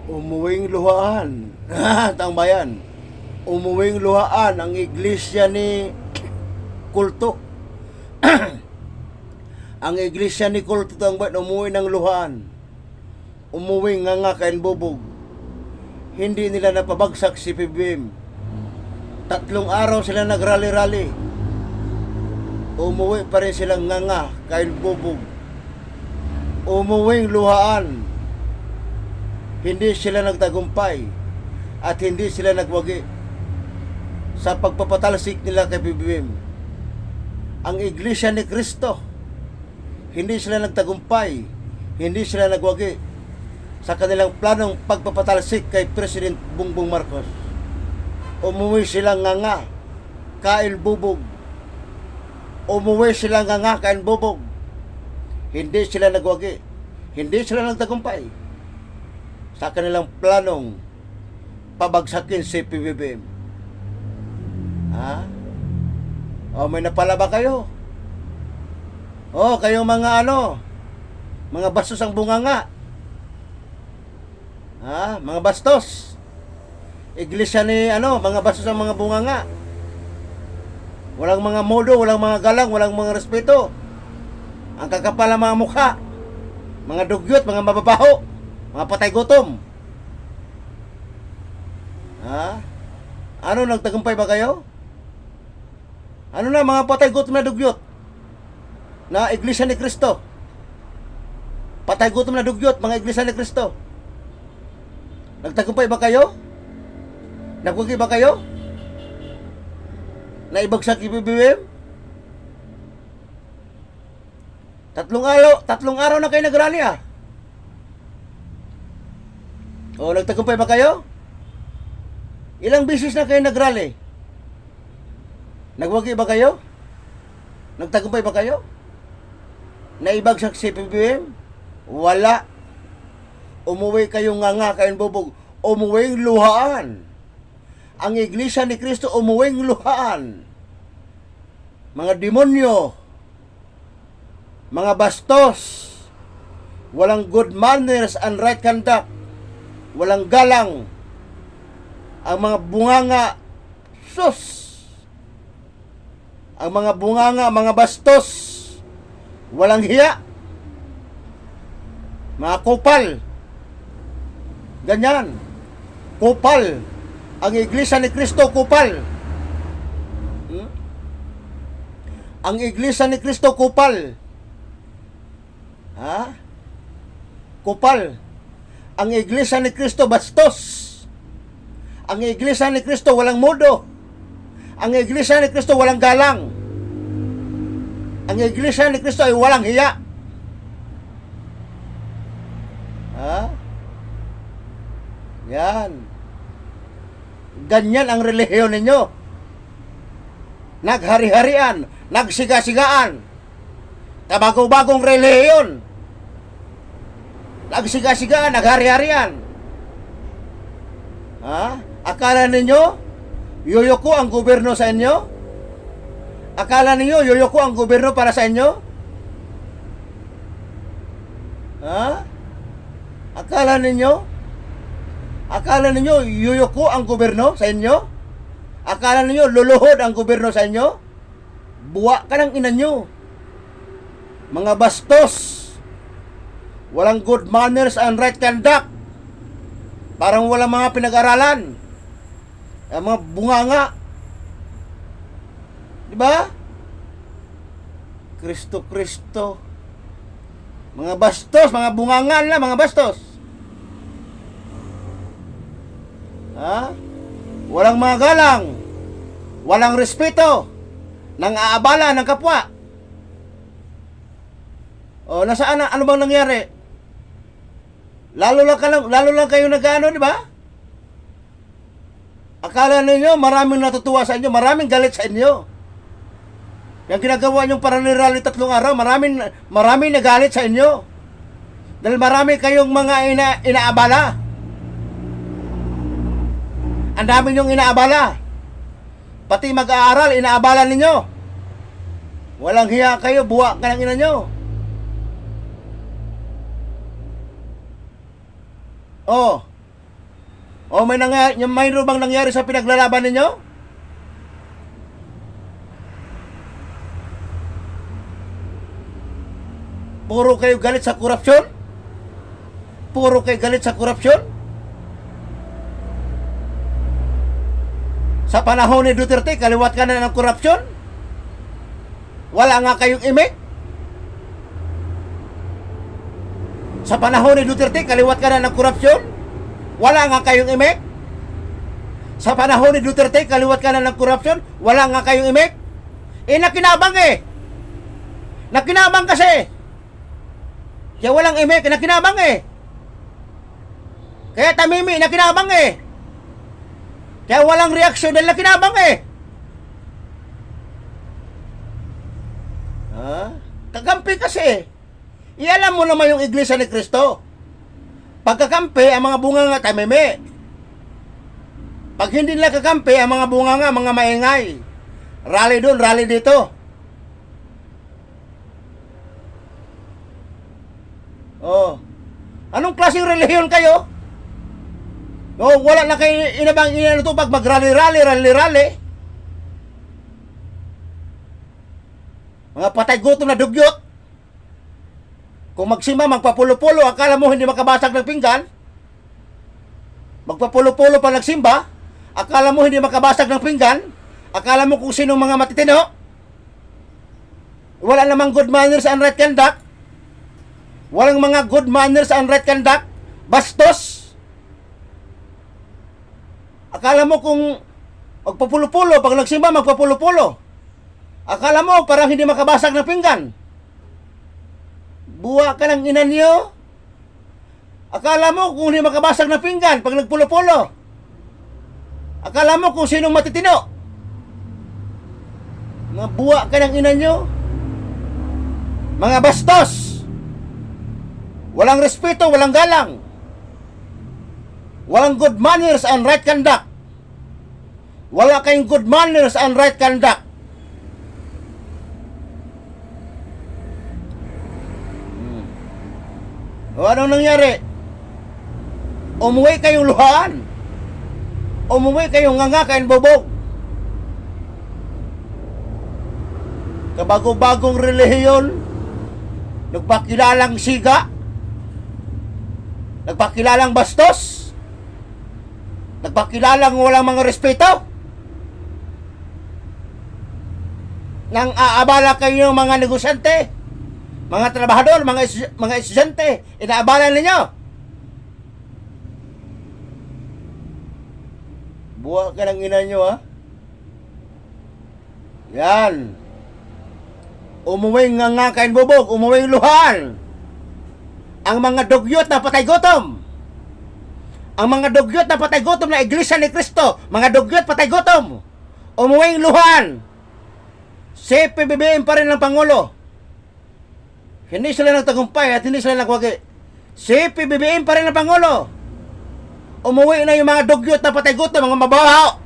Umuwing luhaan. Tang bayan. Umuwing luhaan ang iglesia ni Kulto. Ang iglesia ni Kulto tang bayan umuwi ng luhaan. Umuwing nga kain bubog. Hindi nila napabagsak si PBM. 3 araw sila nagrally-rally. Umuwi pa rin silang nga kain bubog. Umuwing luhaan. Hindi sila nagtagumpay at hindi sila nagwagi sa pagpapatalsik nila kay PBM. Ang iglesia ni Kristo, hindi sila nagtagumpay, hindi sila nagwagi sa kanilang planong pagpapatalsik kay President Bongbong Marcos. Umuwi silang nga kain bubog. Umuwi silang nga kain bubog. Hindi sila nagwagi, hindi sila nagtagumpay sa kanilang planong pabagsakin si PBBM. Ha? O may napala ba kayo? O kayong mga mga bastos ang bunganga. Ha? Mga bastos. Iglesia ni mga bastos ang mga bunganga. Walang mga modo, walang mga galang, walang mga respeto. Ang kakapal ng mga mukha. Mga dugyot, mga mababaho. Mga patay gutom. Ha? Ano, nagtagumpay ba kayo? Ano na, mga patay gutom na dugyot? Na iglesia ni Kristo. Patay gutom na dugyot, mga iglesia ni Kristo. Nagtagumpay ba kayo? Nagwagi ba kayo? Naibagsak si PBBM? 3 araw na kayo nagrally O, nagtagumpay ba kayo? Ilang beses na kayo nagrally? Nagwagi ba kayo? Nagtagumpay ba kayo? Naibagsak si PBM? Wala. Umuwi kayo nga kain bubog. Umuwing luhaan. Ang iglesia ni Kristo umuwing luhaan. Mga demonyo. Mga bastos. Walang good manners and right conduct. Walang galang. Ang mga bunganga, sus! Ang mga bunganga, mga bastos, walang hiya. Mga kupal. Ganyan. Kupal. Ang iglesia ni Kristo, kupal. Ang iglesia ni Kristo, kupal. Ha? Kupal. Ang iglesia ni Kristo bastos. Ang iglesia ni Kristo walang modo. Ang iglesia ni Kristo walang galang. Ang iglesia ni Kristo ay walang hiya. Ha? Yan. Ganyan ang relihiyon ninyo. Naghari-harian, nagsiga-sigaan. Kabago-bagong relihiyon. Nagsiga-sigaan, naghari-harian. Ha? Akala ninyo, yuyoko ang gobyerno sa inyo? Akala ninyo, yuyoko ang gobyerno para sa inyo? Ha? Akala ninyo, yuyoko ang gobyerno sa inyo? Akala ninyo, luluhod ang gobyerno sa inyo? Buwa ka ng ina nyo. Mga bastos. Walang good manners and right conduct. Parang walang mga pinag-aralan. Ang mga bunganga. Diba? Kristo. Mga bastos, mga bunganga na, mga bastos. Ha? Walang mga galang. Walang respeto. Nang aabala ng kapwa. O, nasaan na? Ano bang nangyari? Lalo lang kayo nag-ano, di ba? Akala ninyo, maraming natutuwa sa inyo, maraming galit sa inyo. Yung ginagawa nyo para nirally 3 araw, maraming nagalit sa inyo. Dahil marami kayong mga inaabala. Ang dami nyong inaabala. Pati mag-aaral, inaabala ninyo. Walang hiya kayo, buwa ka ng ina nyo. Oh, O mayroon bang nangyari sa pinaglalaban ninyo? Puro kayo galit sa korupsyon? Puro kayo galit sa korupsyon? Sa panahon ni Duterte, kaliwat ka na ng korupsyon? Wala nga kayong imik? Sa panahon ni Duterte, kaliwat ka na ng korupsyon? Wala nga kayong imik? Sa panahon ni Duterte, kaliwat ka na ng korupsyon? Wala nga kayong imik? Nakinabang eh! Nakinabang kasi! Kaya walang imik, nakinabang eh! Kaya tamimi, nakinabang eh! Kaya walang reaksyon dahil nakinabang eh! Kakampi kasi. Ialam mo naman yung Iglesia ni Cristo. Pagkakampi, ang mga bunga nga tamimi. Pag hindi nila kakampi, ang mga bunga nga, mga maingay. Rally doon, rally dito. Anong klaseng relihiyon kayo? Wala na kayo inabang inanutupag mag-rally. Mga patay gutom na dugyot. Kung magsimba, magpapulo-pulo, akala mo hindi makabasag ng pinggan. Magpapulo-pulo pa nagsimba, akala mo hindi makabasag ng pinggan. Akala mo kung sino mga matitino. Wala namang good manners and right conduct. Walang mga good manners and right conduct. Bastos. Akala mo kung magpapulo-pulo, pag nagsimba, magpapulo-pulo. Akala mo parang hindi makabasag ng pinggan. Buwa ka ng ina niyo. Akala mo kung hindi makabasag ng pinggan pag nagpulo-pulo. Akala mo kung sinong matitino. Mga buwa ka ng ina niyo. Mga bastos. Walang respeto, walang galang. Walang good manners and right conduct. Wala kayong good manners and right conduct. Anong nangyari? Umuwi kayong luhaan. Umuwi kayong nganga, bobog. Kabago-bagong relihiyon. Nagpakilalang siga. Nagpakilalang bastos. Nagpakilalang walang mga respeto. Nang aabala kayo ng mga negosyante, mga trabahador, mga estudyante, inaabala ninyo. Buwa ka ng ina nyo, ha? Yan. Umuwing nga kain bubog, umuwing luhan. Ang mga dugyot na patay gutom. Ang mga dugyot na patay gutom na Iglesia ni Cristo, mga dugyot patay gutom. Umuwing luhan. Si PBBM pa rin ng Pangulo. Hindi sila nagtagumpay at hindi sila nagwagi. Si PBBM pa rin ang Pangulo. Umuwi na yung mga dugyot na patay gutom, mga mabaho.